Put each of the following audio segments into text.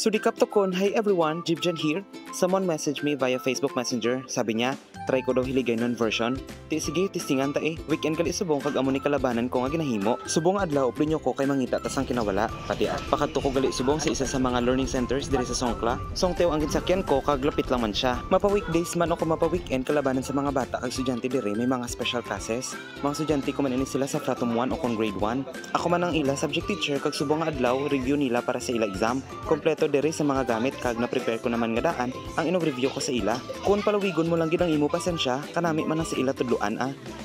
Sudikap tokon, hi everyone, Jibjan here. Someone messaged me via Facebook Messenger. Sabi niya, try ko daw hiligay nun version. Sige, testingan ta Weekend gali subong kag amo ni kalabanan ko nga ginahimo. Subong adlaw uplo nyo ko kay mangita tas ang kinawala. Pati pakato ko gali subong sa isa sa mga learning centers diri sa Songkla. Songteo ang ginsakyan ko kag lapit lang man siya. Mapa weekdays man o mapa weekend kalabanan sa mga bata kag estudyante diri may mga special classes. Mga estudyante ko man ini sila sa Fratom 1 o kung grade 1. Ako man ang ila subject teacher kag subong nga adlaw review nila para sa ila exam. Kompleto diri sa mga gamit kag na-prepare ko naman nga daan ang inog-review ko sa ila. Kung palawigon mo lang gid ang imo pasensya, kanami man ang sa ila tudloan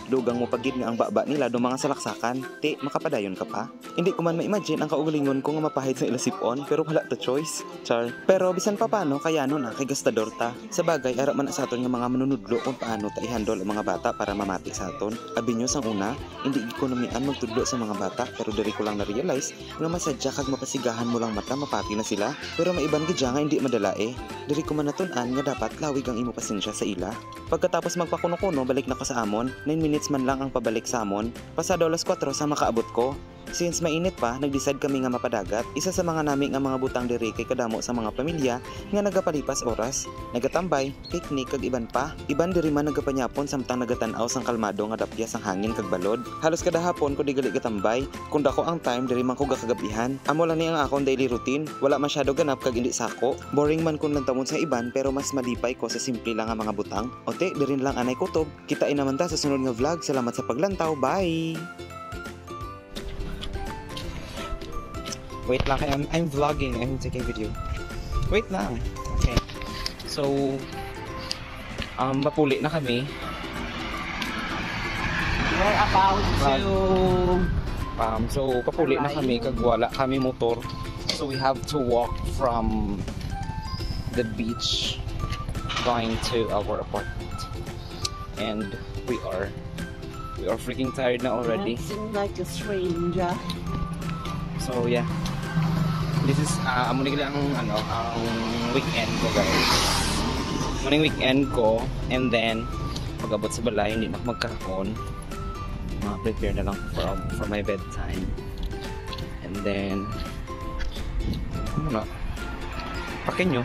Dugang mo pagid nga ang baba nila do mga salaksakan. Makapadayon ka pa. Hindi ko man ma-imagine ang kaugalingon ko nga mapahid sa ila sipon pero wala ta choice. Char. Pero bisan pa paano kayano na kay gastador ta. Sa bagay ara man sa aton nga mga manunudlo kung paano ta i-handle ang mga bata para mamati sa aton. Abi nyo sang una, hindi ekonomian magtudlo sa mga bata pero diri ko lang na-realize nga masadya kag mapasigahan mo lang mata mapati na sila. Pero maiban gid nga hindi madala Diri ko man natun-an nga dapat lawig ang imo pasensya sa ila. Pagkatapos magpakuno-kuno balik na ko sa amon. 9 minutes man lang ang pabalik sa amon. Pasado alas 4 sa makaabot ko. Since mainit pa, nag-decide kami nga mapadagat. Isa sa mga nami nga mga butang diri kay kadamo sa mga pamilya nga nagapalipas oras, nagatambay, picnic kag iban pa. Iban diri man nagapanyapon samtang nagatan-aw sang kalmado nga dapya sang hangin kag balod. Halos kada hapon ko digali gatambay. Kung dako ang time diri man ko gakagabihan. Amo lang ni ang akong daily routine. Wala masyado ganap kag indi sako. Boring man kun lang tamon sa iban pero mas malipay ko sa simple lang nga mga butang. Ote, diri lang anay kutob. Kitain naman ta sa sunod nga vlog. Salamat sa paglantaw. Bye. Wait lang, I'm vlogging. I'm taking video. Wait lang. Okay. So, mapuli na kami. We're about to... So, papuli na kami kag wala kami motor. So, we have to walk from the beach going to our apartment. And we are freaking tired now already. Acting like a stranger. So, yeah. This is amo ni ang ang weekend ko guys. Morning weekend ko and then pag-abot sa balay hindi na magkakaon. Prepare na lang for my bedtime. And then pakin nyo.